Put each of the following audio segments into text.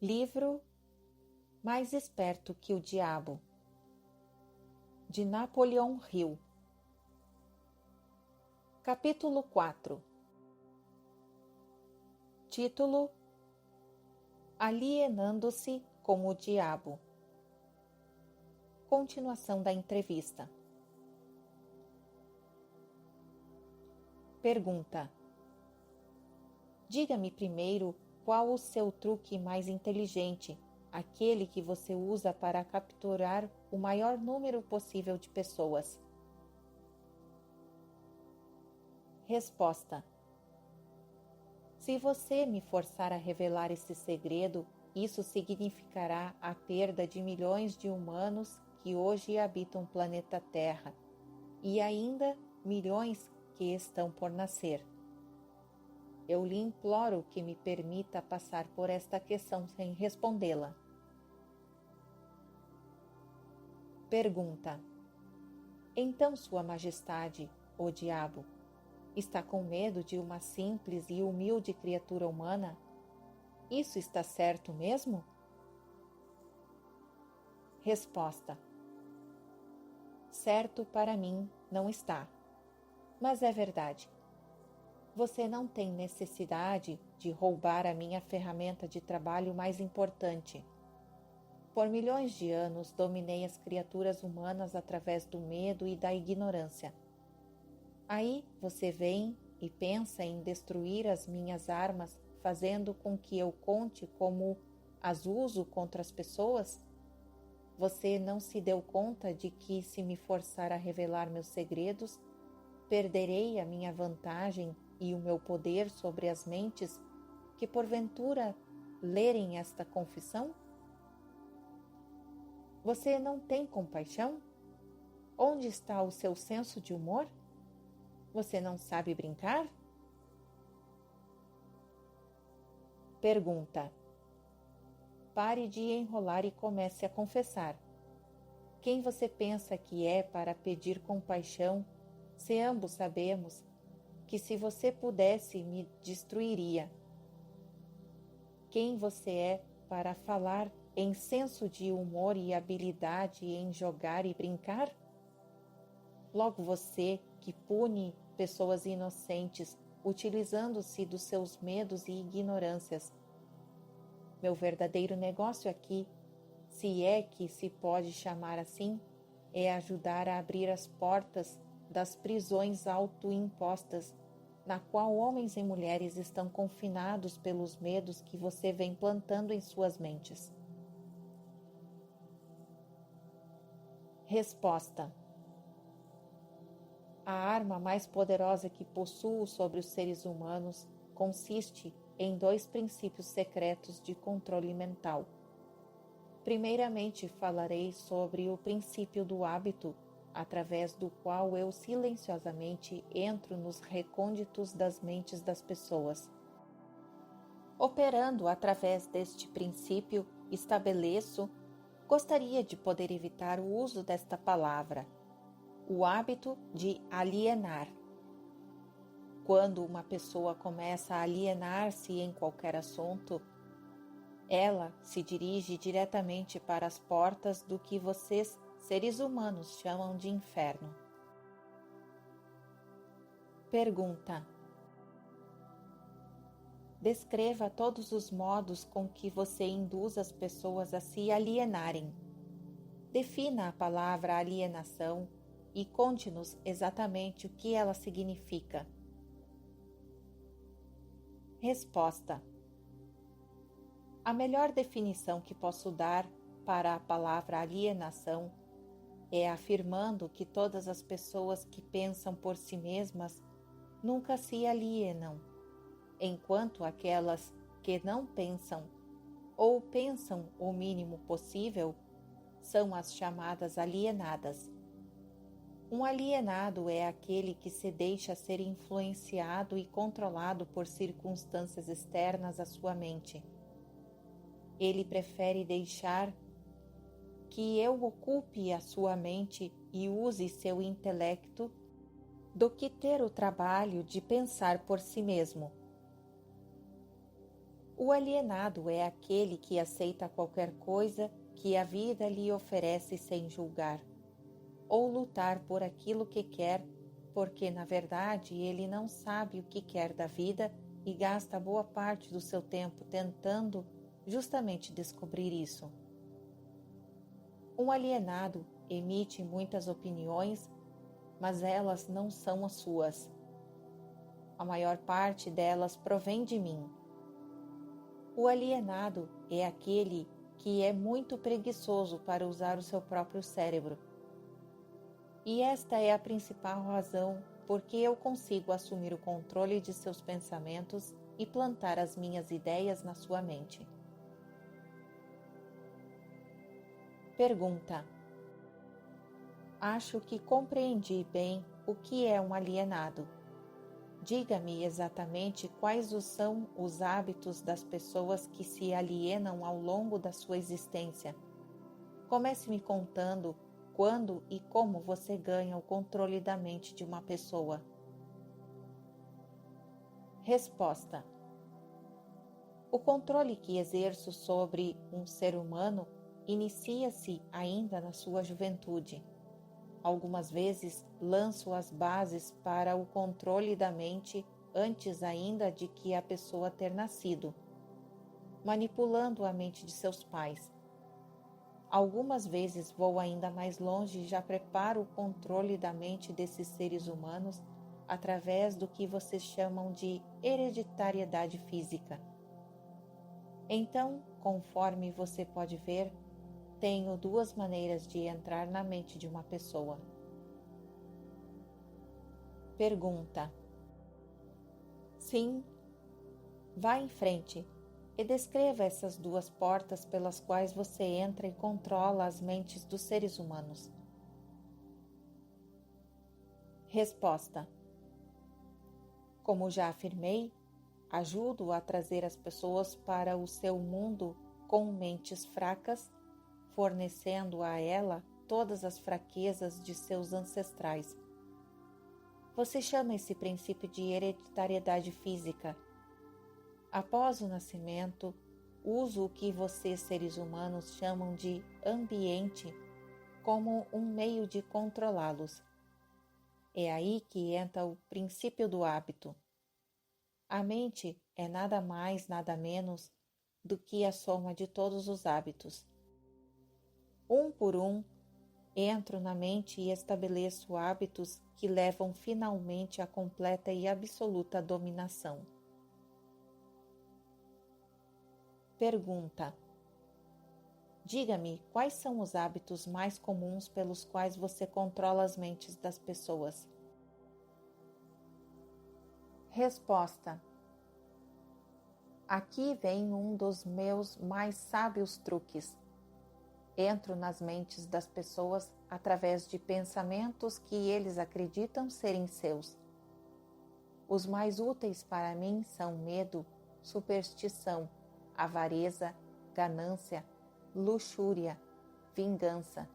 Livro Mais Esperto que o Diabo, de Napoleon Hill. Capítulo 4. Título: Alienando-se com o Diabo. Continuação da entrevista. Pergunta: diga-me primeiro qual o seu truque mais inteligente, aquele que você usa para capturar o maior número possível de pessoas. Resposta: se você me forçar a revelar esse segredo, isso significará a perda de milhões de humanos que hoje habitam o planeta Terra e ainda milhões que estão por nascer. Eu lhe imploro que me permita passar por esta questão sem respondê-la. Pergunta: então, Sua Majestade, o Diabo, está com medo de uma simples e humilde criatura humana? Isso está certo mesmo? Resposta: certo para mim não está, mas é verdade. Você não tem necessidade de roubar a minha ferramenta de trabalho mais importante. Por milhões de anos dominei as criaturas humanas através do medo e da ignorância. Aí você vem e pensa em destruir as minhas armas, fazendo com que eu conte como as uso contra as pessoas? Você não se deu conta de que, se me forçar a revelar meus segredos, perderei a minha vantagem e o meu poder sobre as mentes que porventura lerem esta confissão? Você não tem compaixão? Onde está o seu senso de humor? Você não sabe brincar? Pergunta: pare de enrolar e comece a confessar. Quem você pensa que é para pedir compaixão, se ambos sabemos que, se você pudesse, me destruiria? Quem você é para falar em senso de humor e habilidade em jogar e brincar? Logo você, que pune pessoas inocentes, utilizando-se dos seus medos e ignorâncias. Meu verdadeiro negócio aqui, se é que se pode chamar assim, é ajudar a abrir as portas das prisões autoimpostas, na qual homens e mulheres estão confinados pelos medos que você vem plantando em suas mentes. Resposta: a arma mais poderosa que possuo sobre os seres humanos consiste em dois princípios secretos de controle mental. Primeiramente, falarei sobre o princípio do hábito, através do qual eu silenciosamente entro nos recônditos das mentes das pessoas. Operando através deste princípio, gostaria de poder evitar o uso desta palavra, o hábito de alienar. Quando uma pessoa começa a alienar-se em qualquer assunto, ela se dirige diretamente para as portas do que vocês, seres humanos, chamam de inferno. Pergunta: descreva todos os modos com que você induz as pessoas a se alienarem. Defina a palavra alienação e conte-nos exatamente o que ela significa. Resposta: a melhor definição que posso dar para a palavra alienação é afirmando que todas as pessoas que pensam por si mesmas nunca se alienam, enquanto aquelas que não pensam ou pensam o mínimo possível são as chamadas alienadas. Um alienado é aquele que se deixa ser influenciado e controlado por circunstâncias externas à sua mente. Ele prefere deixar que eu ocupe a sua mente e use seu intelecto do que ter o trabalho de pensar por si mesmo. O alienado é aquele que aceita qualquer coisa que a vida lhe oferece sem julgar, ou lutar por aquilo que quer, porque na verdade ele não sabe o que quer da vida e gasta boa parte do seu tempo tentando justamente descobrir isso. Um alienado emite muitas opiniões, mas elas não são as suas. A maior parte delas provém de mim. O alienado é aquele que é muito preguiçoso para usar o seu próprio cérebro. E esta é a principal razão por que eu consigo assumir o controle de seus pensamentos e plantar as minhas ideias na sua mente. Pergunta: acho que compreendi bem o que é um alienado. Diga-me exatamente quais são os hábitos das pessoas que se alienam ao longo da sua existência. Comece me contando quando e como você ganha o controle da mente de uma pessoa. Resposta: o controle que exerço sobre um ser humano inicia-se ainda na sua juventude. Algumas vezes lanço as bases para o controle da mente antes ainda de que a pessoa ter nascido, manipulando a mente de seus pais. Algumas vezes vou ainda mais longe e já preparo o controle da mente desses seres humanos através do que vocês chamam de hereditariedade física. Então, conforme você pode ver, tenho duas maneiras de entrar na mente de uma pessoa. Pergunta: sim, vá em frente e descreva essas duas portas pelas quais você entra e controla as mentes dos seres humanos. Resposta: como já afirmei, ajudo a trazer as pessoas para o seu mundo com mentes fracas, fornecendo a ela todas as fraquezas de seus ancestrais. Você chama esse princípio de hereditariedade física. Após o nascimento, uso o que vocês seres humanos chamam de ambiente como um meio de controlá-los. É aí que entra o princípio do hábito. A mente é nada mais, nada menos do que a soma de todos os hábitos. Um por um, entro na mente e estabeleço hábitos que levam finalmente à completa e absoluta dominação. Pergunta: diga-me quais são os hábitos mais comuns pelos quais você controla as mentes das pessoas. Resposta: aqui vem um dos meus mais sábios truques. Entro nas mentes das pessoas através de pensamentos que eles acreditam serem seus. Os mais úteis para mim são medo, superstição, avareza, ganância, luxúria, vingança,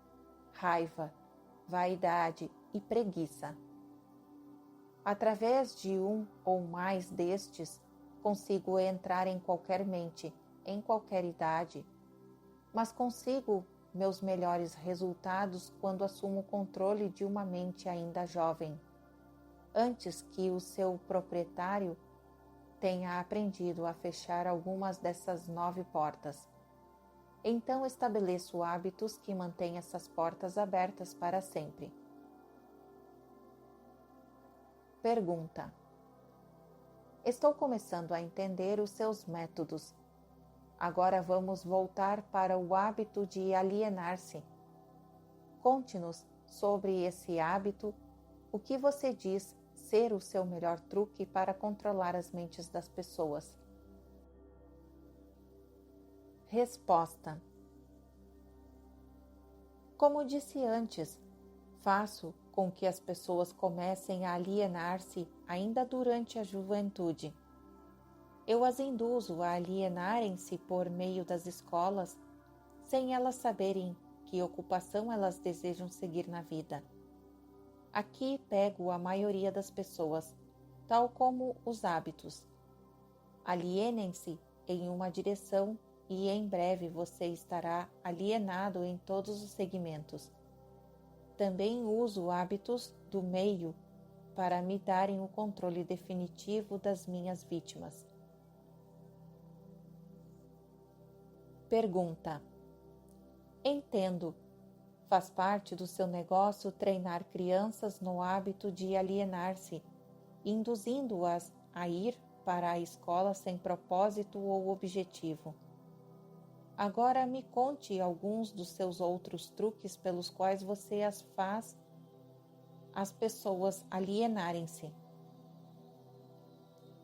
raiva, vaidade e preguiça. Através de um ou mais destes, consigo entrar em qualquer mente, em qualquer idade, mas consigo meus melhores resultados quando assumo o controle de uma mente ainda jovem, antes que o seu proprietário tenha aprendido a fechar algumas dessas 9 portas. Então estabeleço hábitos que mantêm essas portas abertas para sempre. Pergunta: estou começando a entender os seus métodos. Agora vamos voltar para o hábito de alienar-se. Conte-nos sobre esse hábito, o que você diz ser o seu melhor truque para controlar as mentes das pessoas. Resposta: como disse antes, faço com que as pessoas comecem a alienar-se ainda durante a juventude. Eu as induzo a alienarem-se por meio das escolas, sem elas saberem que ocupação elas desejam seguir na vida. Aqui pego a maioria das pessoas, tal como os hábitos. Alienem-se em uma direção e em breve você estará alienado em todos os segmentos. Também uso hábitos do meio para me darem o controle definitivo das minhas vítimas. Pergunta: entendo. Faz parte do seu negócio treinar crianças no hábito de alienar-se, induzindo-as a ir para a escola sem propósito ou objetivo. Agora me conte alguns dos seus outros truques pelos quais você faz as pessoas alienarem-se.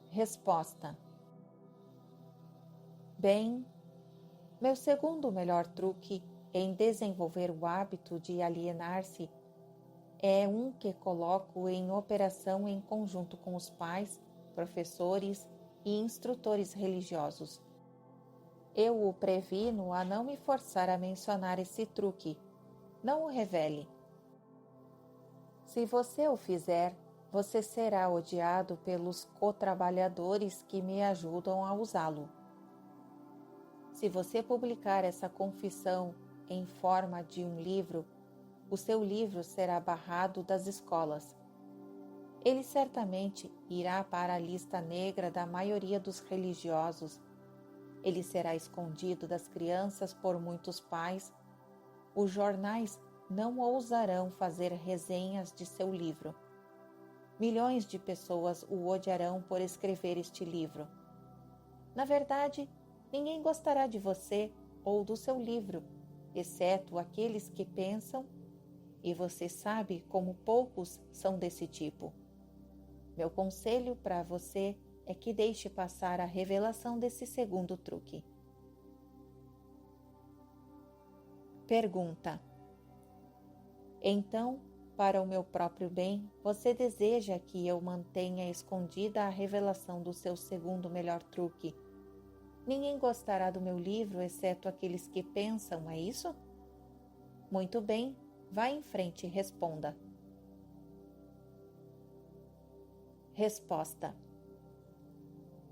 Resposta: bem, meu segundo melhor truque em desenvolver o hábito de alienar-se é um que coloco em operação em conjunto com os pais, professores e instrutores religiosos. Eu o previno a não me forçar a mencionar esse truque. Não o revele. Se você o fizer, você será odiado pelos cotrabalhadores que me ajudam a usá-lo. Se você publicar essa confissão em forma de um livro, o seu livro será barrado das escolas. Ele certamente irá para a lista negra da maioria dos religiosos. Ele será escondido das crianças por muitos pais. Os jornais não ousarão fazer resenhas de seu livro. Milhões de pessoas o odiarão por escrever este livro. Na verdade, ninguém gostará de você ou do seu livro, exceto aqueles que pensam, e você sabe como poucos são desse tipo. Meu conselho para você é que deixe passar a revelação desse segundo truque. Pergunta: então, para o meu próprio bem, você deseja que eu mantenha escondida a revelação do seu segundo melhor truque? Ninguém gostará do meu livro, exceto aqueles que pensam, é isso? Muito bem, vá em frente e responda. Resposta: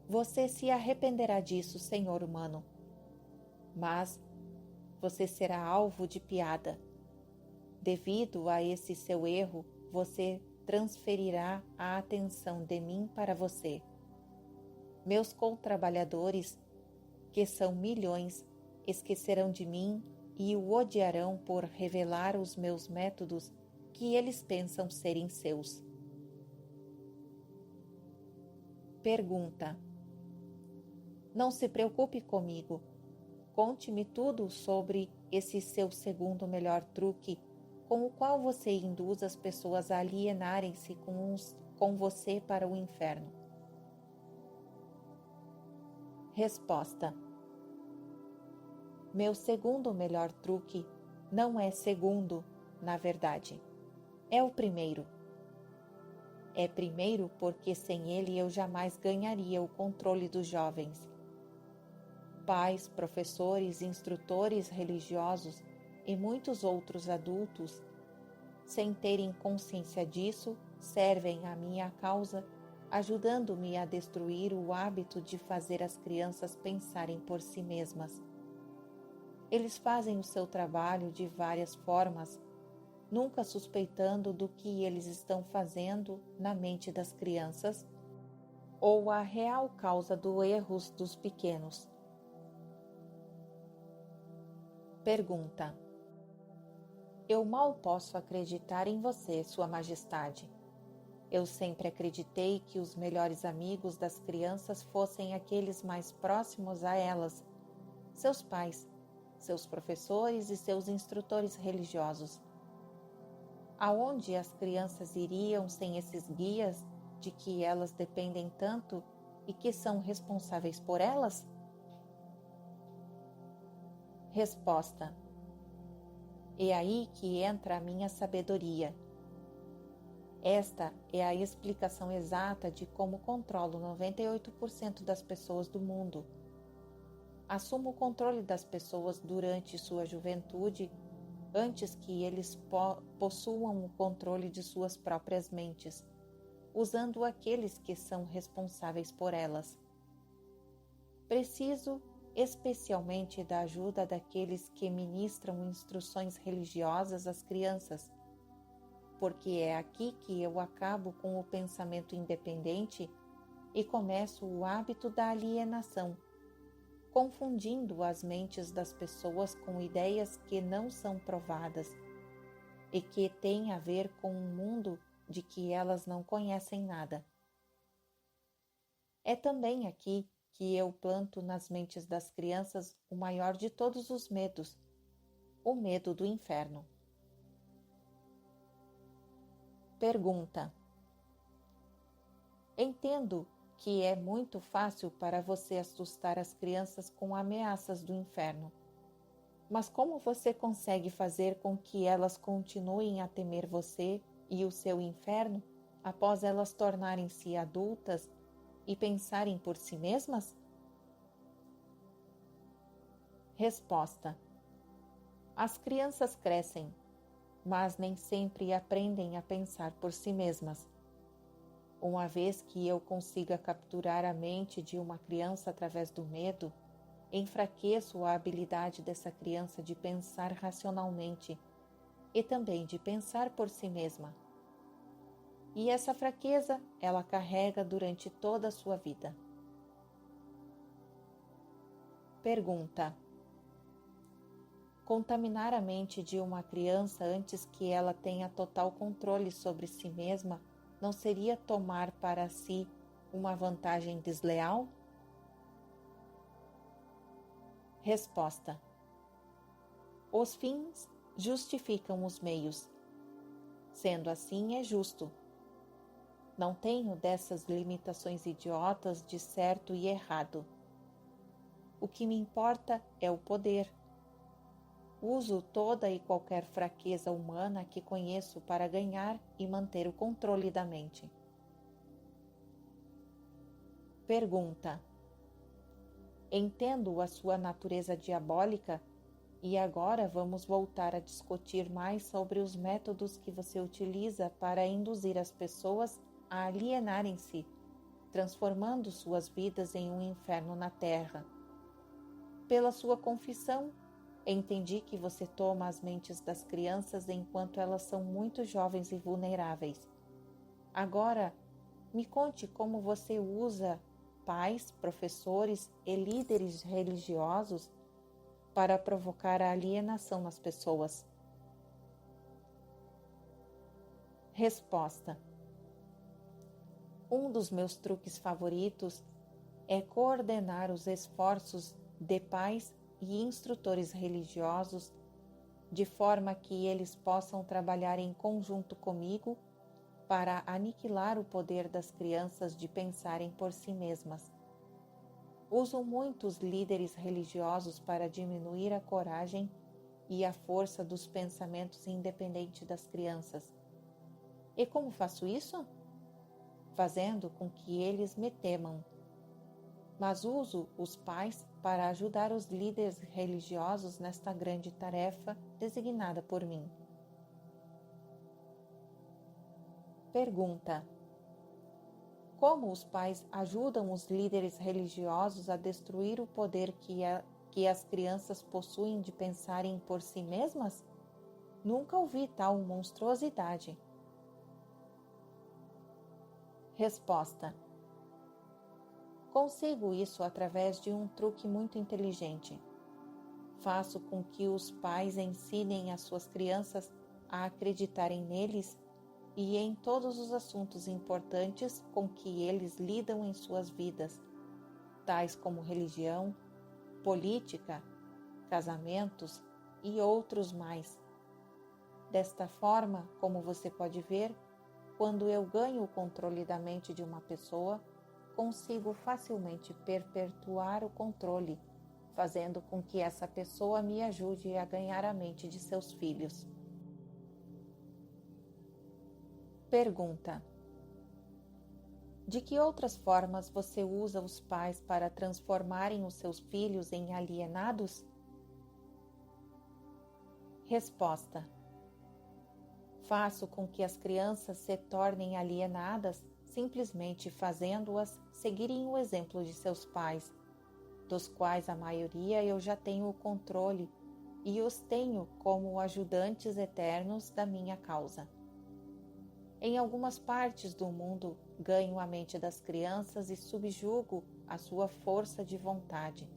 você se arrependerá disso, senhor humano. Mas você será alvo de piada. Devido a esse seu erro, você transferirá a atenção de mim para você. Meus co-trabalhadores, que são milhões, esquecerão de mim e o odiarão por revelar os meus métodos que eles pensam serem seus. Pergunta: não se preocupe comigo. Conte-me tudo sobre esse seu segundo melhor truque, com o qual você induz as pessoas a alienarem-se com você para o inferno. Resposta: meu segundo melhor truque não é segundo, na verdade. É o primeiro. É primeiro porque sem ele eu jamais ganharia o controle dos jovens. Pais, professores, instrutores religiosos e muitos outros adultos, sem terem consciência disso, servem à minha causa, ajudando-me a destruir o hábito de fazer as crianças pensarem por si mesmas. Eles fazem o seu trabalho de várias formas, nunca suspeitando do que eles estão fazendo na mente das crianças ou a real causa dos erros dos pequenos. Pergunta: eu mal posso acreditar em você, Sua Majestade. Eu sempre acreditei que os melhores amigos das crianças fossem aqueles mais próximos a elas, seus pais, seus professores e seus instrutores religiosos. Aonde as crianças iriam sem esses guias de que elas dependem tanto e que são responsáveis por elas? Resposta: é aí que entra a minha sabedoria. Esta é a explicação exata de como controlo 98% das pessoas do mundo. Assumo o controle das pessoas durante sua juventude, antes que eles possuam o controle de suas próprias mentes, usando aqueles que são responsáveis por elas. Preciso especialmente da ajuda daqueles que ministram instruções religiosas às crianças, porque é aqui que eu acabo com o pensamento independente e começo o hábito da alienação, confundindo as mentes das pessoas com ideias que não são provadas e que têm a ver com um mundo de que elas não conhecem nada. É também aqui que eu planto nas mentes das crianças o maior de todos os medos, o medo do inferno. Pergunta: entendo que é muito fácil para você assustar as crianças com ameaças do inferno, mas como você consegue fazer com que elas continuem a temer você e o seu inferno após elas tornarem-se adultas e pensarem por si mesmas? Resposta: as crianças crescem, mas nem sempre aprendem a pensar por si mesmas. Uma vez que eu consiga capturar a mente de uma criança através do medo, enfraqueço a habilidade dessa criança de pensar racionalmente e também de pensar por si mesma. E essa fraqueza ela carrega durante toda a sua vida. Pergunta: contaminar a mente de uma criança antes que ela tenha total controle sobre si mesma não seria tomar para si uma vantagem desleal? Resposta: os fins justificam os meios. Sendo assim, é justo. Não tenho dessas limitações idiotas de certo e errado. O que me importa é o poder. Uso toda e qualquer fraqueza humana que conheço para ganhar e manter o controle da mente. Pergunta: entendo a sua natureza diabólica e agora vamos voltar a discutir mais sobre os métodos que você utiliza para induzir as pessoas a alienarem-se, transformando suas vidas em um inferno na Terra. Pela sua confissão, entendi que você toma as mentes das crianças enquanto elas são muito jovens e vulneráveis. Agora, me conte como você usa pais, professores e líderes religiosos para provocar a alienação nas pessoas. Resposta: um dos meus truques favoritos é coordenar os esforços de pais e instrutores religiosos de forma que eles possam trabalhar em conjunto comigo para aniquilar o poder das crianças de pensarem por si mesmas. Uso muitos líderes religiosos para diminuir a coragem e a força dos pensamentos independentes das crianças. E como faço isso? Fazendo com que eles me temam. Mas uso os pais para ajudar os líderes religiosos nesta grande tarefa designada por mim. Pergunta: como os pais ajudam os líderes religiosos a destruir o poder que as crianças possuem de pensarem por si mesmas? Nunca ouvi tal monstruosidade. Resposta: consigo isso através de um truque muito inteligente. Faço com que os pais ensinem as suas crianças a acreditarem neles e em todos os assuntos importantes com que eles lidam em suas vidas, tais como religião, política, casamentos e outros mais. Desta forma, como você pode ver, quando eu ganho o controle da mente de uma pessoa, consigo facilmente perpetuar o controle, fazendo com que essa pessoa me ajude a ganhar a mente de seus filhos. Pergunta: de que outras formas você usa os pais para transformarem os seus filhos em alienados? Resposta: faço com que as crianças se tornem alienadas simplesmente fazendo-as seguirem o exemplo de seus pais, dos quais a maioria eu já tenho o controle e os tenho como ajudantes eternos da minha causa. Em algumas partes do mundo, ganho a mente das crianças e subjugo a sua força de vontade,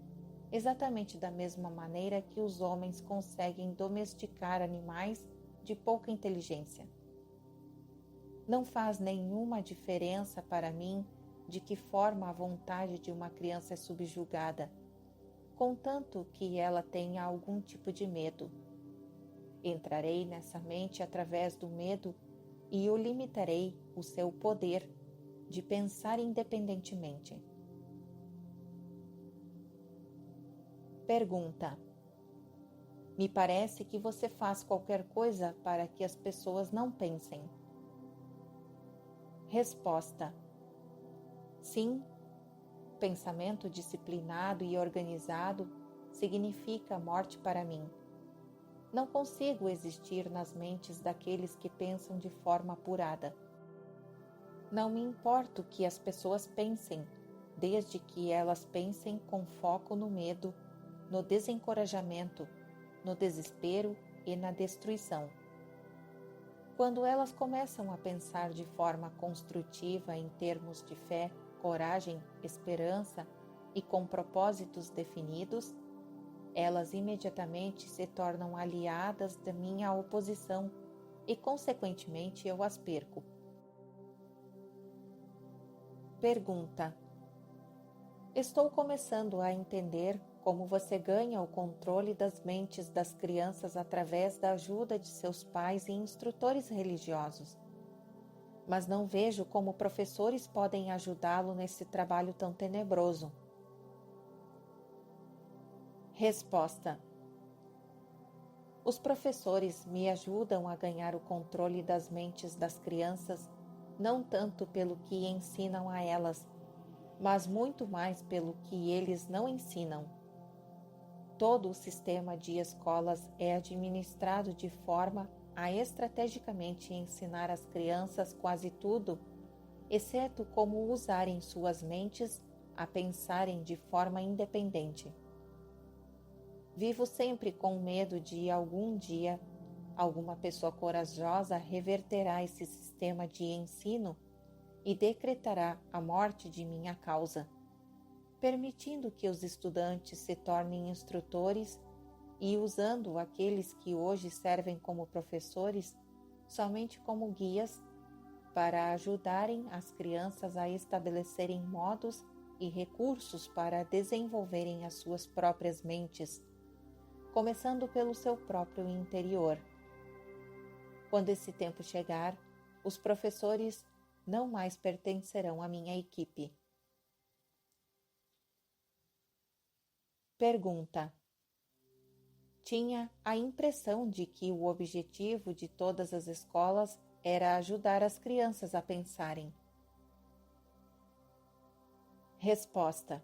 exatamente da mesma maneira que os homens conseguem domesticar animais de pouca inteligência. Não faz nenhuma diferença para mim de que forma a vontade de uma criança é subjugada, contanto que ela tenha algum tipo de medo. Entrarei nessa mente através do medo e o limitarei o seu poder de pensar independentemente. Pergunta: me parece que você faz qualquer coisa para que as pessoas não pensem. Resposta: sim. Pensamento disciplinado e organizado significa morte para mim. Não consigo existir nas mentes daqueles que pensam de forma apurada. Não me importo que as pessoas pensem, desde que elas pensem com foco no medo, no desencorajamento, no desespero e na destruição. Quando elas começam a pensar de forma construtiva em termos de fé, coragem, esperança e com propósitos definidos, elas imediatamente se tornam aliadas da minha oposição e, consequentemente, eu as perco. Pergunta: estou começando a entender como você ganha o controle das mentes das crianças através da ajuda de seus pais e instrutores religiosos, mas não vejo como professores podem ajudá-lo nesse trabalho tão tenebroso. Resposta: os professores me ajudam a ganhar o controle das mentes das crianças, não tanto pelo que ensinam a elas, mas muito mais pelo que eles não ensinam. Todo o sistema de escolas é administrado de forma a estrategicamente ensinar às crianças quase tudo, exceto como usarem suas mentes a pensarem de forma independente. Vivo sempre com medo de algum dia alguma pessoa corajosa reverterá esse sistema de ensino e decretará a morte de minha causa, permitindo que os estudantes se tornem instrutores e usando aqueles que hoje servem como professores somente como guias para ajudarem as crianças a estabelecerem modos e recursos para desenvolverem as suas próprias mentes, começando pelo seu próprio interior. Quando esse tempo chegar, os professores não mais pertencerão à minha equipe. Pergunta: tinha a impressão de que o objetivo de todas as escolas era ajudar as crianças a pensarem. Resposta: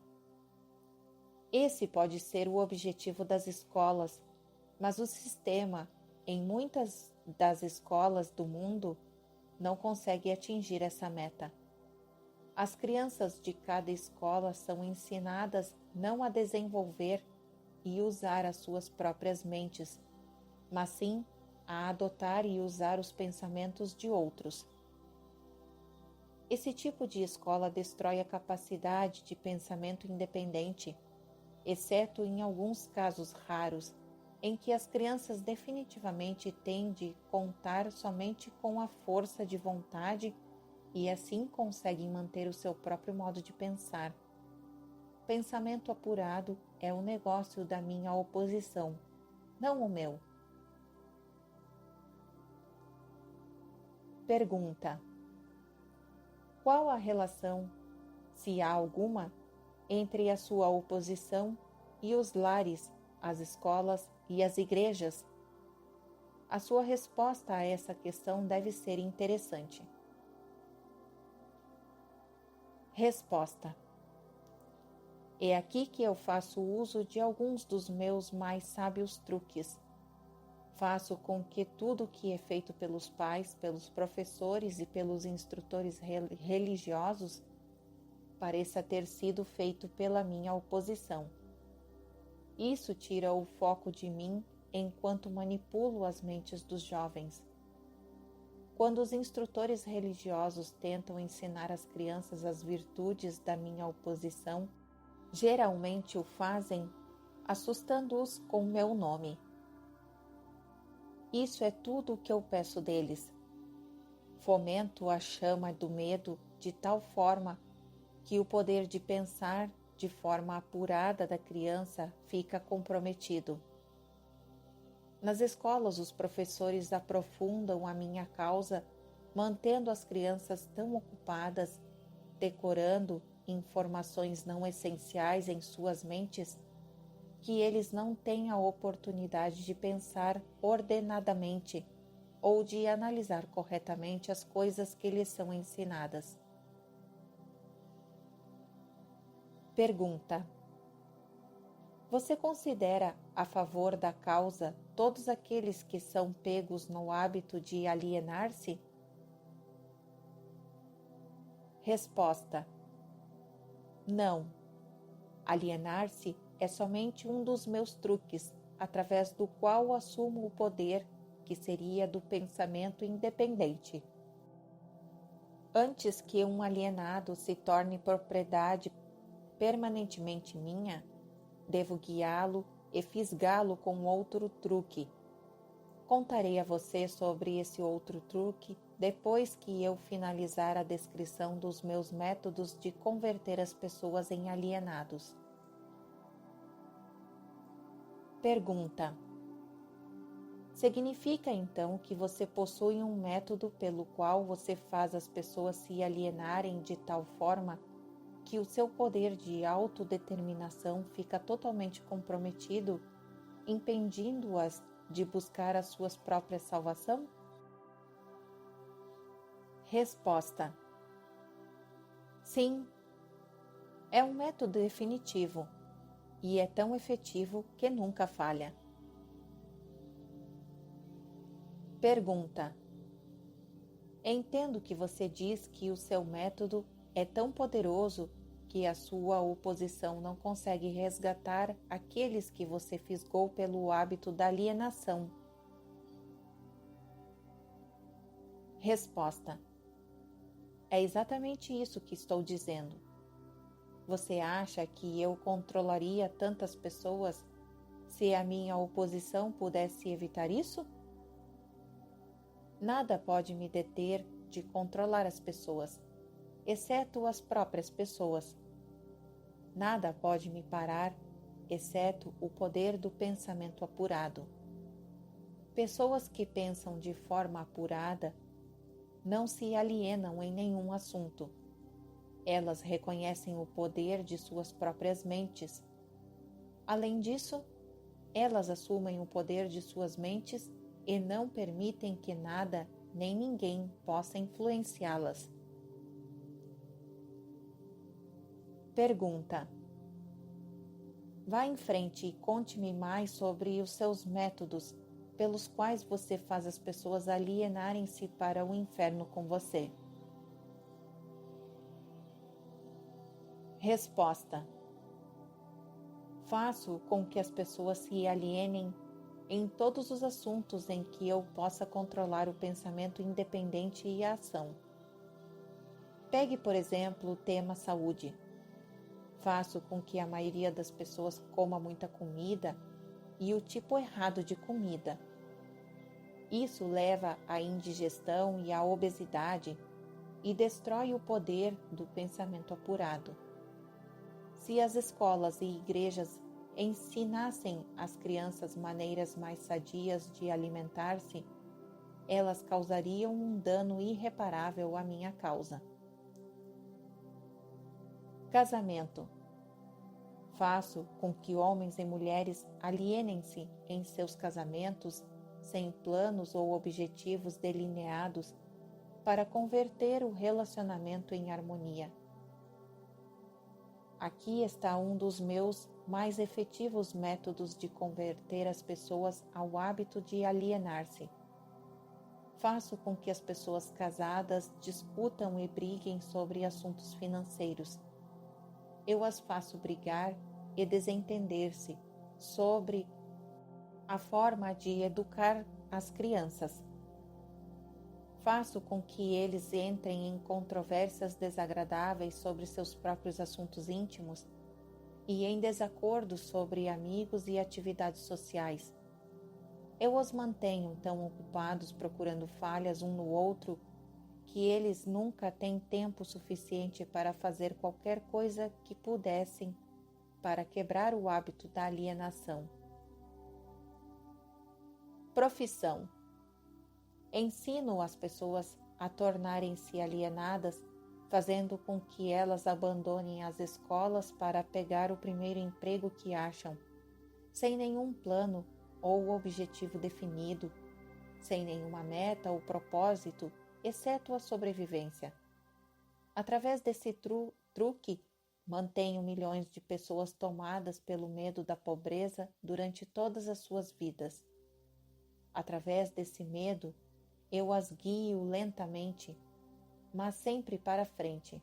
esse pode ser o objetivo das escolas, mas o sistema, em muitas das escolas do mundo, não consegue atingir essa meta. As crianças de cada escola são ensinadas não a desenvolver e usar as suas próprias mentes, mas sim a adotar e usar os pensamentos de outros. Esse tipo de escola destrói a capacidade de pensamento independente, exceto em alguns casos raros, em que as crianças definitivamente têm de contar somente com a força de vontade e assim conseguem manter o seu próprio modo de pensar. Pensamento apurado é o negócio da minha oposição, não o meu. Pergunta: qual a relação, se há alguma, entre a sua oposição e os lares, as escolas e as igrejas? A sua resposta a essa questão deve ser interessante. Resposta: é aqui que eu faço uso de alguns dos meus mais sábios truques. Faço com que tudo que é feito pelos pais, pelos professores e pelos instrutores religiosos pareça ter sido feito pela minha oposição. Isso tira o foco de mim enquanto manipulo as mentes dos jovens. Quando os instrutores religiosos tentam ensinar às crianças as virtudes da minha oposição, geralmente o fazem assustando-os com meu nome. Isso é tudo o que eu peço deles. Fomento a chama do medo de tal forma que o poder de pensar de forma apurada da criança fica comprometido. Nas escolas, os professores aprofundam a minha causa, mantendo as crianças tão ocupadas, decorando informações não essenciais em suas mentes, que eles não têm a oportunidade de pensar ordenadamente ou de analisar corretamente as coisas que lhes são ensinadas. Pergunta: você considera a favor da causa todos aqueles que são pegos no hábito de alienar-se? Resposta: não. Alienar-se é somente um dos meus truques, através do qual assumo o poder, que seria do pensamento independente. Antes que um alienado se torne propriedade permanentemente minha, devo guiá-lo e fisgá-lo com outro truque. Contarei a você sobre esse outro truque depois que eu finalizar a descrição dos meus métodos de converter as pessoas em alienados. Pergunta: significa então que você possui um método pelo qual você faz as pessoas se alienarem de tal forma que o seu poder de autodeterminação fica totalmente comprometido, impedindo-as de buscar a sua própria salvação? Resposta: sim, é um método definitivo e é tão efetivo que nunca falha. Pergunta: entendo que você diz que o seu método é tão poderoso que a sua oposição não consegue resgatar aqueles que você fisgou pelo hábito da alienação. Resposta: é exatamente isso que estou dizendo. Você acha que eu controlaria tantas pessoas se a minha oposição pudesse evitar isso? Nada pode me deter de controlar as pessoas, exceto as próprias pessoas. Nada pode me parar, exceto o poder do pensamento apurado. Pessoas que pensam de forma apurada não se alienam em nenhum assunto. Elas reconhecem o poder de suas próprias mentes. Além disso, elas assumem o poder de suas mentes e não permitem que nada nem ninguém possa influenciá-las. Pergunta: vá em frente e conte-me mais sobre os seus métodos pelos quais você faz as pessoas alienarem-se para o inferno com você. Resposta: faço com que as pessoas se alienem em todos os assuntos em que eu possa controlar o pensamento independente e a ação. Pegue, por exemplo, o tema saúde. Faço com que a maioria das pessoas coma muita comida e o tipo errado de comida. Isso leva à indigestão e à obesidade e destrói o poder do pensamento apurado. Se as escolas e igrejas ensinassem às crianças maneiras mais sadias de alimentar-se, elas causariam um dano irreparável à minha causa. Casamento. Faço com que homens e mulheres alienem-se em seus casamentos sem planos ou objetivos delineados para converter o relacionamento em harmonia. Aqui está um dos meus mais efetivos métodos de converter as pessoas ao hábito de alienar-se. Faço com que as pessoas casadas discutam e briguem sobre assuntos financeiros. Eu as faço brigar e desentender-se, sobre a forma de educar as crianças. Faço com que eles entrem em controvérsias desagradáveis sobre seus próprios assuntos íntimos e em desacordo sobre amigos e atividades sociais. Eu os mantenho tão ocupados procurando falhas um no outro que eles nunca têm tempo suficiente para fazer qualquer coisa que pudessem para quebrar o hábito da alienação. Profissão. Ensino as pessoas a tornarem-se alienadas, fazendo com que elas abandonem as escolas para pegar o primeiro emprego que acham, sem nenhum plano ou objetivo definido, sem nenhuma meta ou propósito, exceto a sobrevivência. Através desse truque, mantenho milhões de pessoas tomadas pelo medo da pobreza durante todas as suas vidas. Através desse medo, eu as guio lentamente, mas sempre para frente,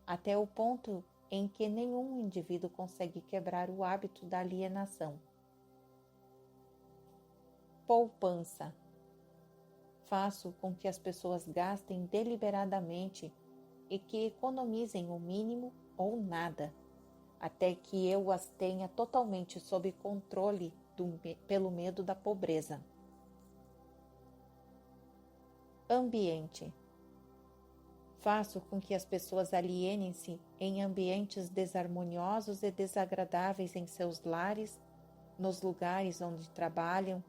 até o ponto em que nenhum indivíduo consegue quebrar o hábito da alienação. Poupança. Faço com que as pessoas gastem deliberadamente e que economizem o mínimo ou nada, até que eu as tenha totalmente sob controle pelo medo da pobreza. Ambiente. Faço com que as pessoas alienem-se em ambientes desarmoniosos e desagradáveis em seus lares, nos lugares onde trabalham,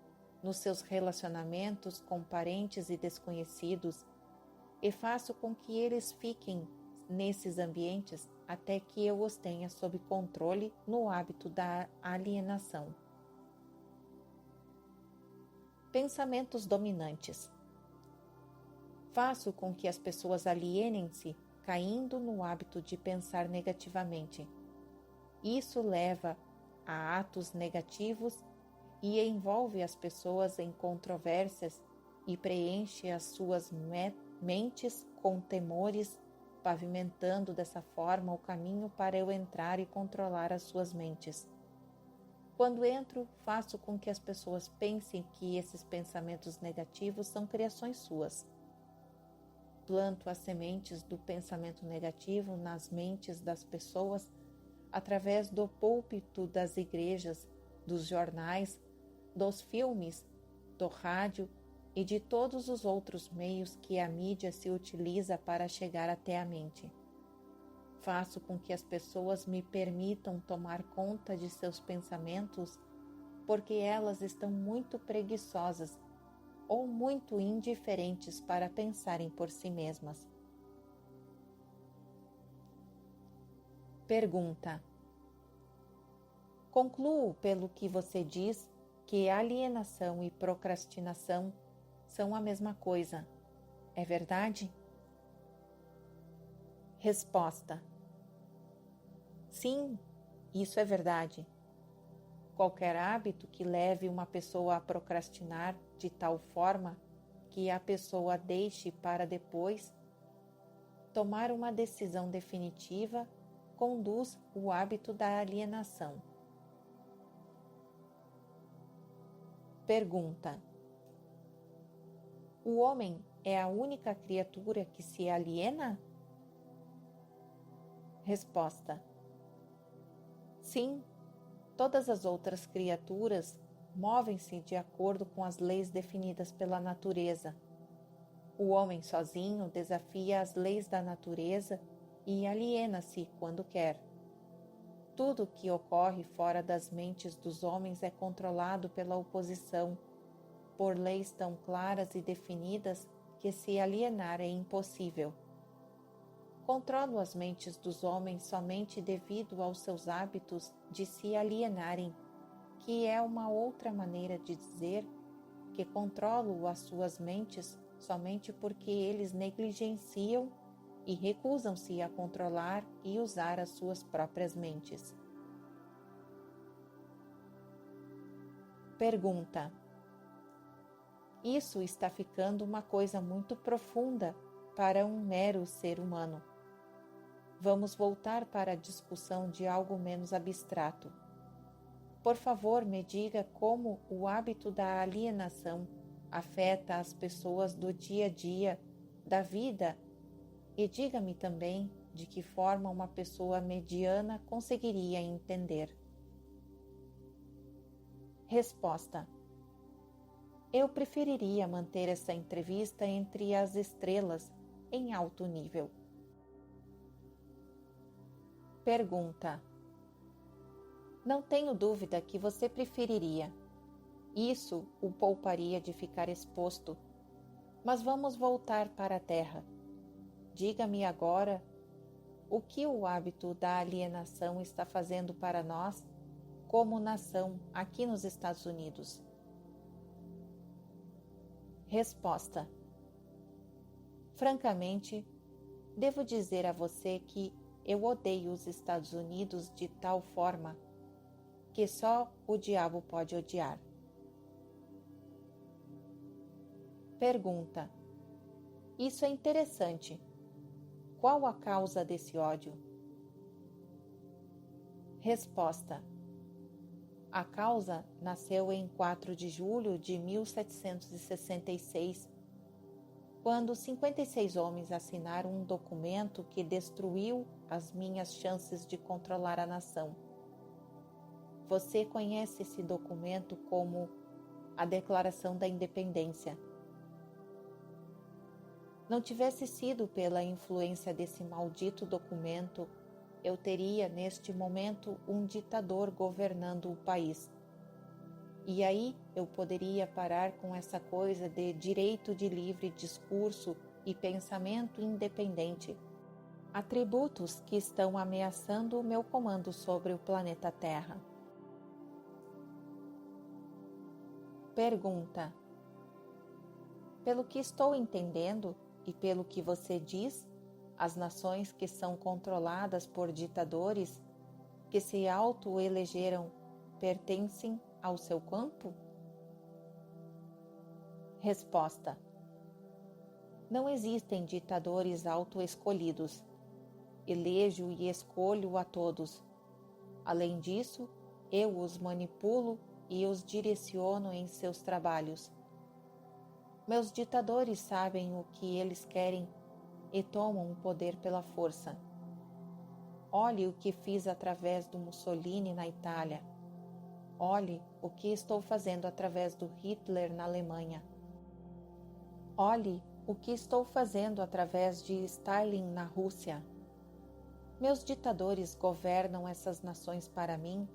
nos seus relacionamentos com parentes e desconhecidos, e faço com que eles fiquem nesses ambientes até que eu os tenha sob controle no hábito da alienação. Pensamentos dominantes. Faço com que as pessoas alienem-se, caindo no hábito de pensar negativamente. Isso leva a atos negativos e envolve as pessoas em controvérsias e preenche as suas mentes com temores, pavimentando dessa forma o caminho para eu entrar e controlar as suas mentes. Quando entro, faço com que as pessoas pensem que esses pensamentos negativos são criações suas. Planto as sementes do pensamento negativo nas mentes das pessoas através do púlpito das igrejas, dos jornais, dos filmes, do rádio e de todos os outros meios que a mídia se utiliza para chegar até a mente. Faço com que as pessoas me permitam tomar conta de seus pensamentos porque elas estão muito preguiçosas ou muito indiferentes para pensarem por si mesmas. Pergunta. Concluo pelo que você diz que alienação e procrastinação são a mesma coisa. É verdade? Resposta. Sim, isso é verdade. Qualquer hábito que leve uma pessoa a procrastinar de tal forma que a pessoa deixe para depois tomar uma decisão definitiva conduz o hábito da alienação. Pergunta. O homem é a única criatura que se aliena? Resposta. Sim. Todas as outras criaturas movem-se de acordo com as leis definidas pela natureza. O homem sozinho desafia as leis da natureza e aliena-se quando quer. Tudo que ocorre fora das mentes dos homens é controlado pela oposição, por leis tão claras e definidas que se alienar é impossível. Controlo as mentes dos homens somente devido aos seus hábitos de se alienarem, que é uma outra maneira de dizer que controlo as suas mentes somente porque eles negligenciam e recusam-se a controlar e usar as suas próprias mentes. Pergunta. Isso está ficando uma coisa muito profunda para um mero ser humano. Vamos voltar para a discussão de algo menos abstrato. Por favor, me diga como o hábito da alienação afeta as pessoas do dia a dia, da vida, e diga-me também de que forma uma pessoa mediana conseguiria entender. Resposta: eu preferiria manter essa entrevista entre as estrelas, em alto nível. Pergunta: não tenho dúvida que você preferiria. Isso o pouparia de ficar exposto. Mas vamos voltar para a Terra. Diga-me agora o que o hábito da alienação está fazendo para nós, como nação, aqui nos Estados Unidos. Resposta: francamente, devo dizer a você que eu odeio os Estados Unidos de tal forma que só o diabo pode odiar. Pergunta: isso é interessante. Qual a causa desse ódio? Resposta: a causa nasceu em 4 de julho de 1766, quando 56 homens assinaram um documento que destruiu as minhas chances de controlar a nação. Você conhece esse documento como a Declaração da Independência. Não tivesse sido pela influência desse maldito documento, eu teria neste momento um ditador governando o país. E aí eu poderia parar com essa coisa de direito de livre discurso e pensamento independente, atributos que estão ameaçando o meu comando sobre o planeta Terra. Pergunta: pelo que estou entendendo e pelo que você diz, as nações que são controladas por ditadores que se auto-elegeram pertencem ao seu campo? Resposta: não existem ditadores auto-escolhidos. Elejo e escolho a todos. Além disso, eu os manipulo e os direciono em seus trabalhos. Meus ditadores sabem o que eles querem e tomam o poder pela força. Olhe o que fiz através do Mussolini na Itália. Olhe o que estou fazendo através do Hitler na Alemanha. Olhe o que estou fazendo através de Stalin na Rússia. Meus ditadores governam essas nações para mim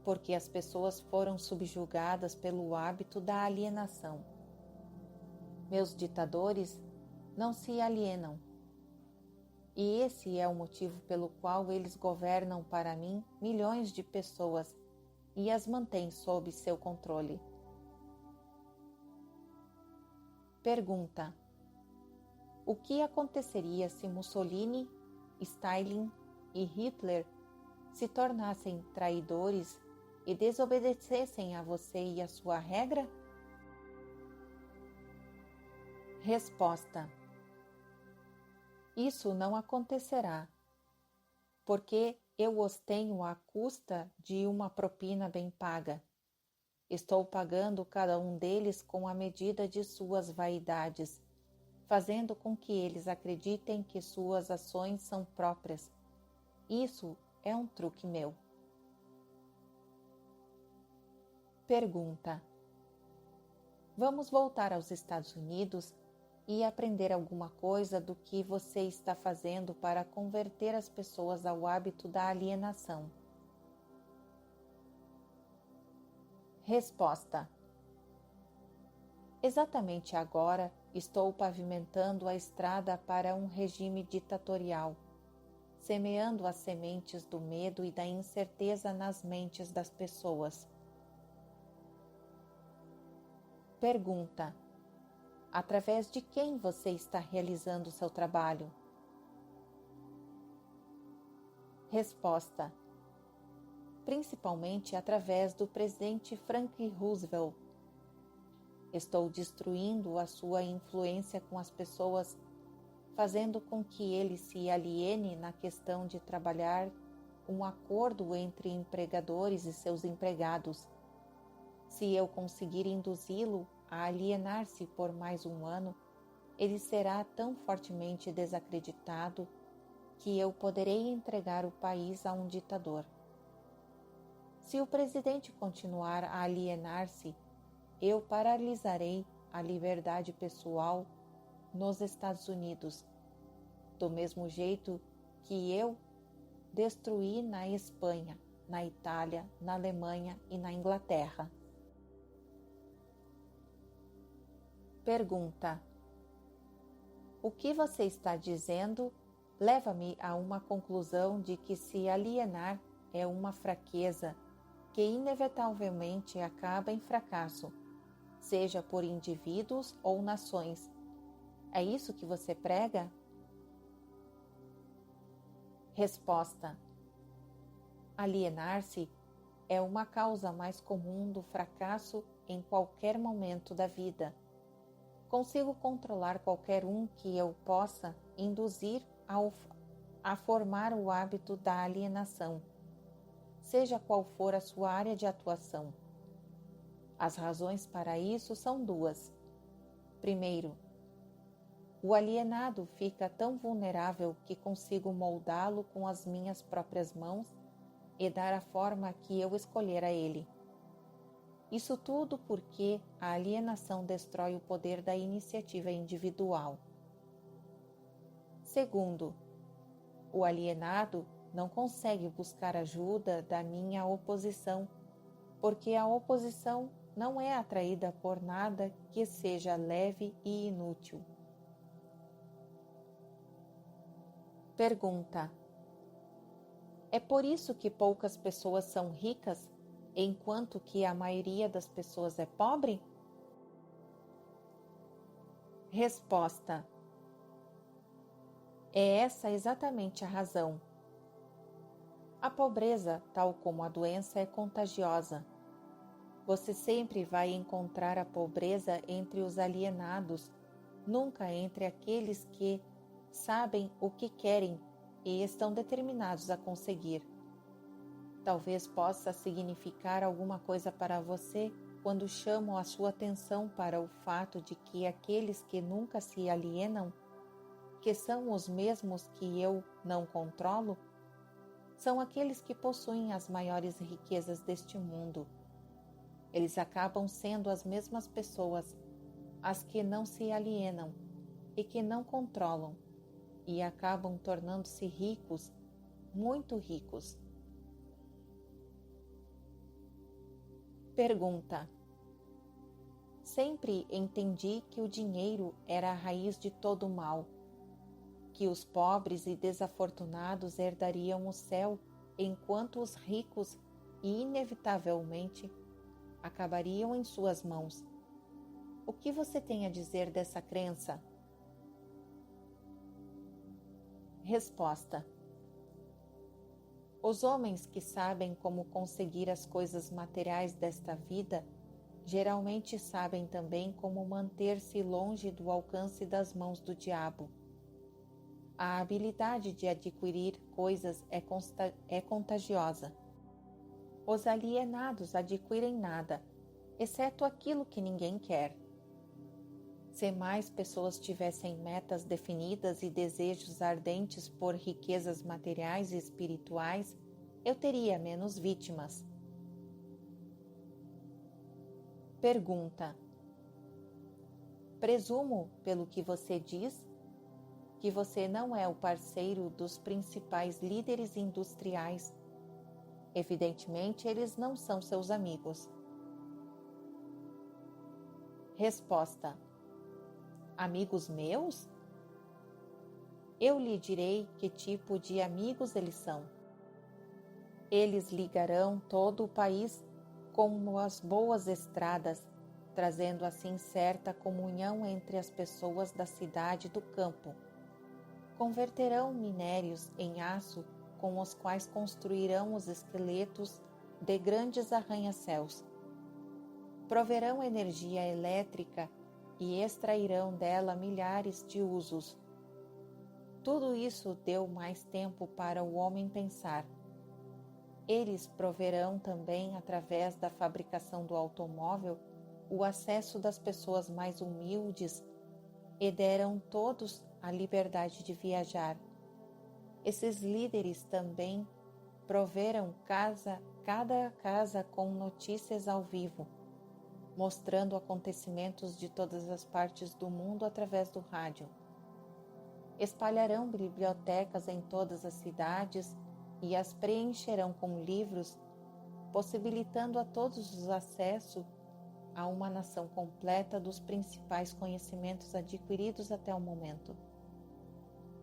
porque as pessoas foram subjugadas pelo hábito da alienação. Meus ditadores não se alienam. E esse é o motivo pelo qual eles governam para mim milhões de pessoas e as mantêm sob seu controle. Pergunta: o que aconteceria se Mussolini, Stalin e Hitler se tornassem traidores e desobedecessem a você e a sua regra? Resposta: isso não acontecerá, porque eu os tenho à custa de uma propina bem paga. Estou pagando cada um deles com a medida de suas vaidades, fazendo com que eles acreditem que suas ações são próprias. Isso é um truque meu. Pergunta: vamos voltar aos Estados Unidos e aprender alguma coisa do que você está fazendo para converter as pessoas ao hábito da alienação. Resposta: exatamente agora estou pavimentando a estrada para um regime ditatorial, semeando as sementes do medo e da incerteza nas mentes das pessoas. Pergunta: através de quem você está realizando seu trabalho? Resposta: principalmente através do presidente Franklin Roosevelt. Estou destruindo a sua influência com as pessoas, fazendo com que ele se aliene na questão de trabalhar um acordo entre empregadores e seus empregados. Se eu conseguir induzi-lo a alienar-se por mais um ano, ele será tão fortemente desacreditado que eu poderei entregar o país a um ditador. Se o presidente continuar a alienar-se, eu paralisarei a liberdade pessoal nos Estados Unidos, do mesmo jeito que eu destruí na Espanha, na Itália, na Alemanha e na Inglaterra. Pergunta: o que você está dizendo leva-me a uma conclusão de que se alienar é uma fraqueza que inevitavelmente acaba em fracasso, seja por indivíduos ou nações. É isso que você prega? Resposta: alienar-se é uma causa mais comum do fracasso em qualquer momento da vida. Consigo controlar qualquer um que eu possa induzir a formar o hábito da alienação, seja qual for a sua área de atuação. As razões para isso são duas. Primeiro, o alienado fica tão vulnerável que consigo moldá-lo com as minhas próprias mãos e dar a forma que eu escolher a ele. Isso tudo porque a alienação destrói o poder da iniciativa individual. Segundo, o alienado não consegue buscar ajuda da minha oposição, porque a oposição não é atraída por nada que seja leve e inútil. Pergunta: é por isso que poucas pessoas são ricas, enquanto que a maioria das pessoas é pobre? Resposta: é essa exatamente a razão. A pobreza, tal como a doença, é contagiosa. Você sempre vai encontrar a pobreza entre os alienados, nunca entre aqueles que sabem o que querem e estão determinados a conseguir. Talvez possa significar alguma coisa para você quando chamo a sua atenção para o fato de que aqueles que nunca se alienam, que são os mesmos que eu não controlo, são aqueles que possuem as maiores riquezas deste mundo. Eles acabam sendo as mesmas pessoas, as que não se alienam e que não controlam, e acabam tornando-se ricos, muito ricos. Pergunta: sempre entendi que o dinheiro era a raiz de todo o mal, que os pobres e desafortunados herdariam o céu, enquanto os ricos, inevitavelmente, acabariam em suas mãos. O que você tem a dizer dessa crença? Resposta: os homens que sabem como conseguir as coisas materiais desta vida geralmente sabem também como manter-se longe do alcance das mãos do diabo. A habilidade de adquirir coisas é contagiosa. Os alienados adquirem nada, exceto aquilo que ninguém quer. Se mais pessoas tivessem metas definidas e desejos ardentes por riquezas materiais e espirituais, eu teria menos vítimas. Pergunta: presumo, pelo que você diz, que você não é o parceiro dos principais líderes industriais. Evidentemente, eles não são seus amigos. Resposta: amigos meus? Eu lhe direi que tipo de amigos eles são. Eles ligarão todo o país como as boas estradas, trazendo assim certa comunhão entre as pessoas da cidade e do campo. Converterão minérios em aço com os quais construirão os esqueletos de grandes arranha-céus. Proverão energia elétrica e extrairão dela milhares de usos. Tudo isso deu mais tempo para o homem pensar. Eles proverão também, através da fabricação do automóvel, o acesso das pessoas mais humildes e deram todos a liberdade de viajar. Esses líderes também proveram cada casa com notícias ao vivo, mostrando acontecimentos de todas as partes do mundo através do rádio. Espalharão bibliotecas em todas as cidades e as preencherão com livros, possibilitando a todos o acesso a uma nação completa dos principais conhecimentos adquiridos até o momento.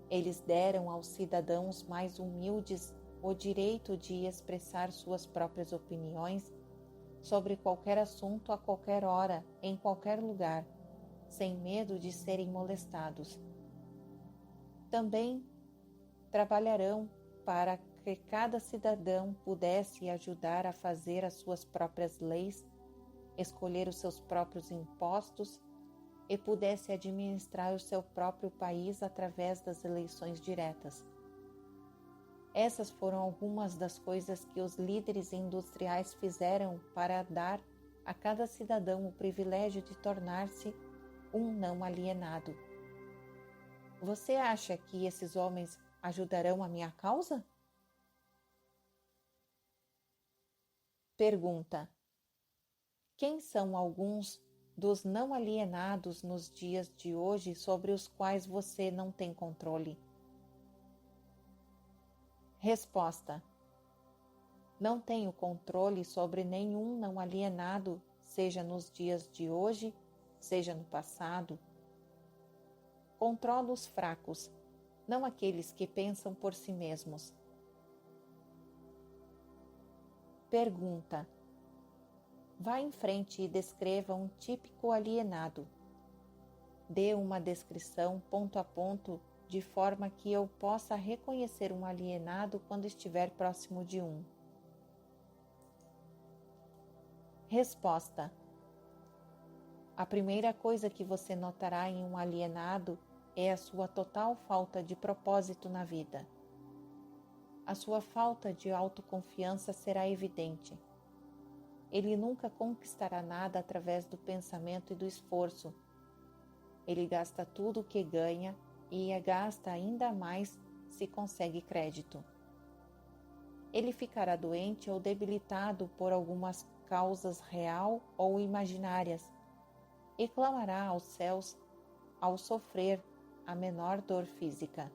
Eles deram aos cidadãos mais humildes o direito de expressar suas próprias opiniões sobre qualquer assunto a qualquer hora, em qualquer lugar, sem medo de serem molestados. Também trabalharão para que cada cidadão pudesse ajudar a fazer as suas próprias leis, escolher os seus próprios impostos e pudesse administrar o seu próprio país através das eleições diretas. Essas foram algumas das coisas que os líderes industriais fizeram para dar a cada cidadão o privilégio de tornar-se um não alienado. Você acha que esses homens ajudarão a minha causa? Pergunta: quem são alguns dos não alienados nos dias de hoje sobre os quais você não tem controle? Resposta: não tenho controle sobre nenhum não alienado, seja nos dias de hoje, seja no passado. Controlo os fracos, não aqueles que pensam por si mesmos. Pergunta: vá em frente e descreva um típico alienado. Dê uma descrição ponto a ponto, de forma que eu possa reconhecer um alienado quando estiver próximo de um. Resposta: a primeira coisa que você notará em um alienado é a sua total falta de propósito na vida. A sua falta de autoconfiança será evidente. Ele nunca conquistará nada através do pensamento e do esforço. Ele gasta tudo o que ganha e gasta ainda mais se consegue crédito. Ele ficará doente ou debilitado por algumas causas real ou imaginárias e clamará aos céus ao sofrer a menor dor física.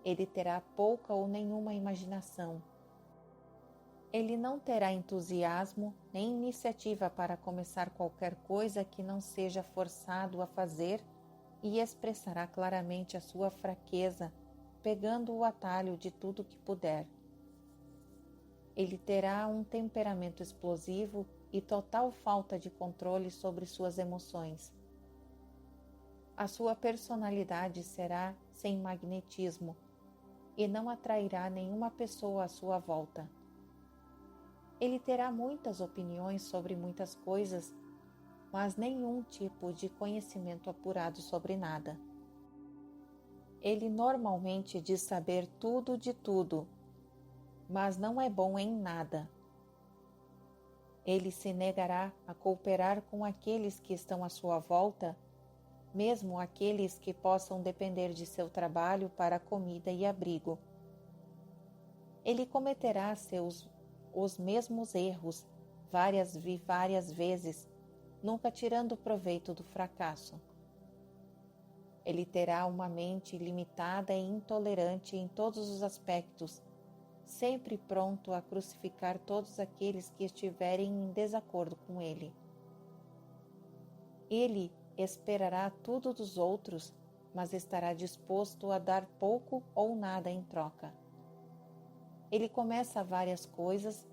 Ele terá pouca ou nenhuma imaginação. Ele não terá entusiasmo nem iniciativa para começar qualquer coisa que não seja forçado a fazer e expressará claramente a sua fraqueza, pegando o atalho de tudo que puder. Ele terá um temperamento explosivo e total falta de controle sobre suas emoções. A sua personalidade será sem magnetismo e não atrairá nenhuma pessoa à sua volta. Ele terá muitas opiniões sobre muitas coisas, mas nenhum tipo de conhecimento apurado sobre nada. Ele normalmente diz saber tudo de tudo, mas não é bom em nada. Ele se negará a cooperar com aqueles que estão à sua volta, mesmo aqueles que possam depender de seu trabalho para comida e abrigo. Ele cometerá os mesmos erros várias vezes, nunca tirando proveito do fracasso. Ele terá uma mente limitada e intolerante em todos os aspectos, sempre pronto a crucificar todos aqueles que estiverem em desacordo com ele. Ele esperará tudo dos outros, mas estará disposto a dar pouco ou nada em troca. Ele começa várias coisas,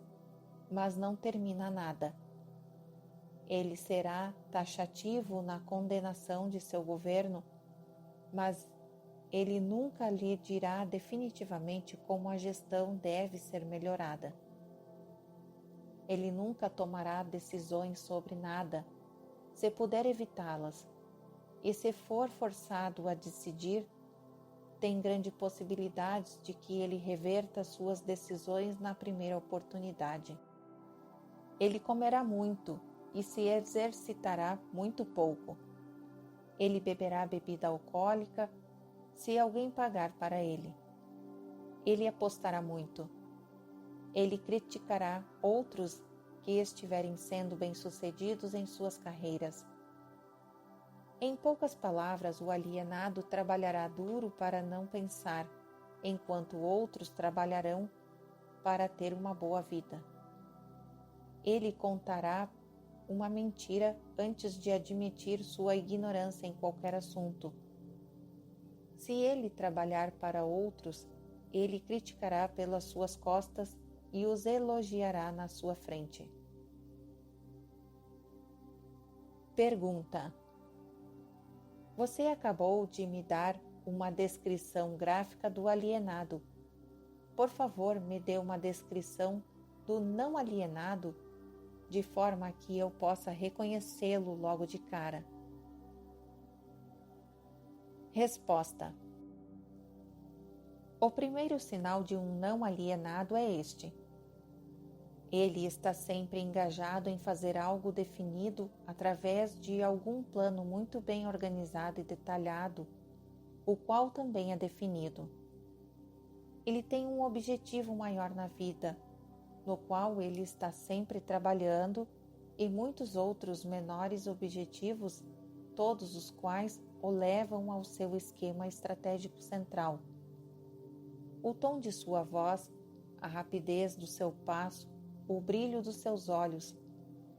mas não termina nada. Ele será taxativo na condenação de seu governo, mas ele nunca lhe dirá definitivamente como a gestão deve ser melhorada. Ele nunca tomará decisões sobre nada, se puder evitá-las, e se for forçado a decidir, tem grande possibilidade de que ele reverta suas decisões na primeira oportunidade. Ele comerá muito e se exercitará muito pouco. Ele beberá bebida alcoólica se alguém pagar para ele. Ele apostará muito. Ele criticará outros que estiverem sendo bem-sucedidos em suas carreiras. Em poucas palavras, o alienado trabalhará duro para não pensar, enquanto outros trabalharão para ter uma boa vida. Ele contará uma mentira antes de admitir sua ignorância em qualquer assunto. Se ele trabalhar para outros, ele criticará pelas suas costas e os elogiará na sua frente. Pergunta: você acabou de me dar uma descrição gráfica do alienado. Por favor, me dê uma descrição do não alienado, de forma que eu possa reconhecê-lo logo de cara. Resposta: o primeiro sinal de um não alienado é este. Ele está sempre engajado em fazer algo definido através de algum plano muito bem organizado e detalhado, o qual também é definido. Ele tem um objetivo maior na vida, no qual ele está sempre trabalhando, e muitos outros menores objetivos, todos os quais o levam ao seu esquema estratégico central. O tom de sua voz, a rapidez do seu passo, o brilho dos seus olhos,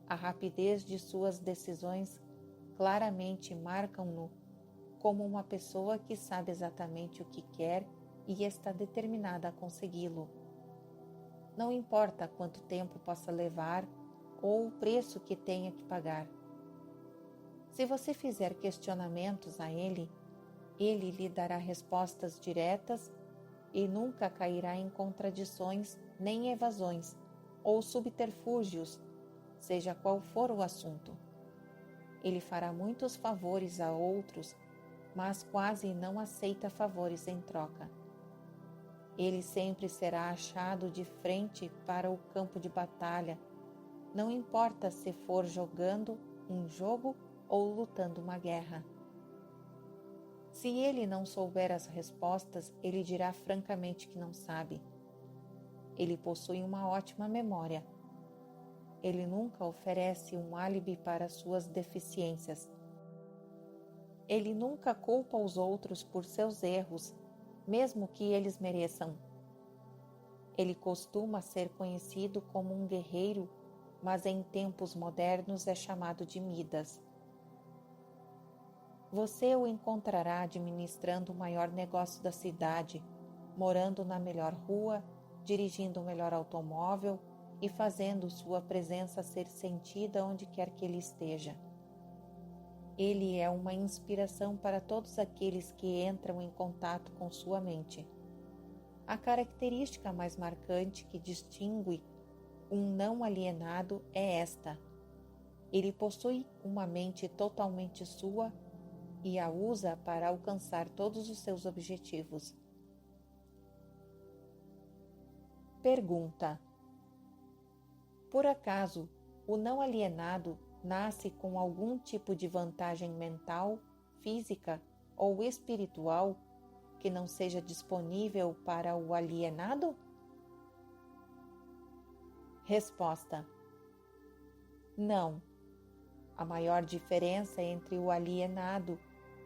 a rapidez de suas decisões claramente marcam-no como uma pessoa que sabe exatamente o que quer e está determinada a consegui-lo. Não importa quanto tempo possa levar ou o preço que tenha que pagar. Se você fizer questionamentos a ele, ele lhe dará respostas diretas e nunca cairá em contradições nem evasões ou subterfúgios, seja qual for o assunto. Ele fará muitos favores a outros, mas quase não aceita favores em troca. Ele sempre será achado de frente para o campo de batalha, não importa se for jogando um jogo ou lutando uma guerra. Se ele não souber as respostas, ele dirá francamente que não sabe. Ele possui uma ótima memória. Ele nunca oferece um álibi para suas deficiências. Ele nunca culpa os outros por seus erros, mesmo que eles mereçam. Ele costuma ser conhecido como um guerreiro, mas em tempos modernos é chamado de Midas. Você o encontrará administrando o maior negócio da cidade, morando na melhor rua, dirigindo o melhor automóvel e fazendo sua presença ser sentida onde quer que ele esteja. Ele é uma inspiração para todos aqueles que entram em contato com sua mente. A característica mais marcante que distingue um não alienado é esta: ele possui uma mente totalmente sua e a usa para alcançar todos os seus objetivos. Pergunta: por acaso o não alienado nasce com algum tipo de vantagem mental, física ou espiritual que não seja disponível para o alienado? Resposta: não. A maior diferença entre o alienado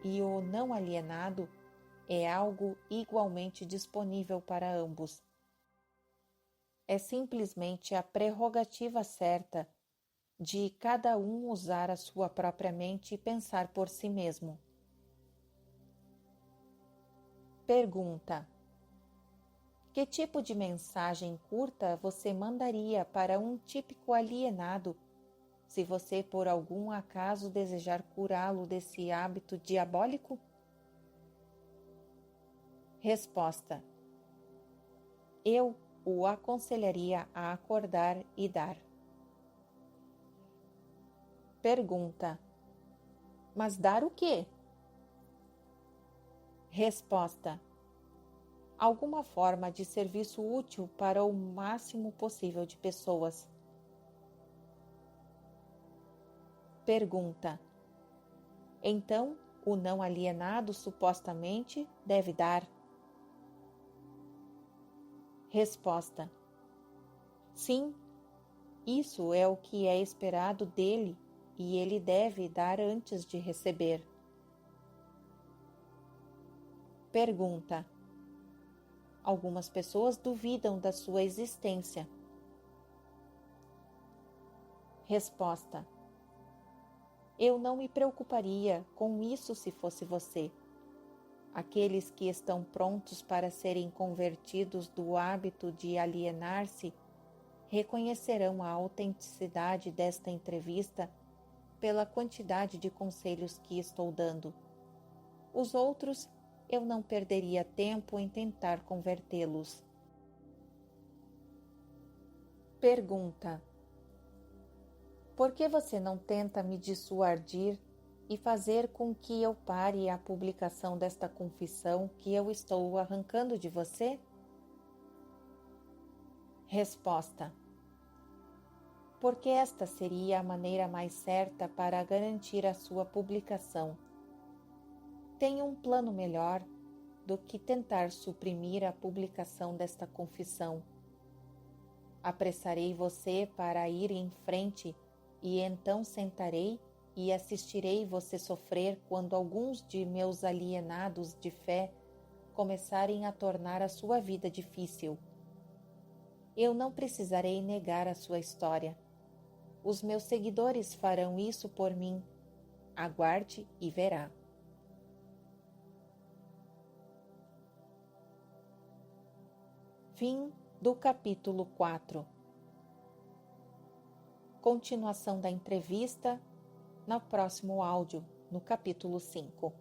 e o não alienado é algo igualmente disponível para ambos. É simplesmente a prerrogativa certa de cada um usar a sua própria mente e pensar por si mesmo. Pergunta: que tipo de mensagem curta você mandaria para um típico alienado se você por algum acaso desejar curá-lo desse hábito diabólico? Resposta: eu o aconselharia a acordar e dar. Pergunta: mas dar o quê? Resposta: alguma forma de serviço útil para o máximo possível de pessoas. Pergunta: então, o não alienado supostamente deve dar? Resposta: sim, isso é o que é esperado dele e ele deve dar antes de receber. Pergunta: algumas pessoas duvidam da sua existência. Resposta: eu não me preocuparia com isso se fosse você. Aqueles que estão prontos para serem convertidos do hábito de alienar-se reconhecerão a autenticidade desta entrevista pela quantidade de conselhos que estou dando. Os outros, eu não perderia tempo em tentar convertê-los. Pergunta: por que você não tenta me dissuadir e fazer com que eu pare a publicação desta confissão que eu estou arrancando de você? Resposta: porque esta seria a maneira mais certa para garantir a sua publicação. Tenho um plano melhor do que tentar suprimir a publicação desta confissão. Apressarei você para ir em frente e então sentarei e assistirei você sofrer quando alguns de meus alienados de fé começarem a tornar a sua vida difícil. Eu não precisarei negar a sua história. Os meus seguidores farão isso por mim. Aguarde e verá. Fim do capítulo 4. Continuação da entrevista no próximo áudio, no capítulo 5.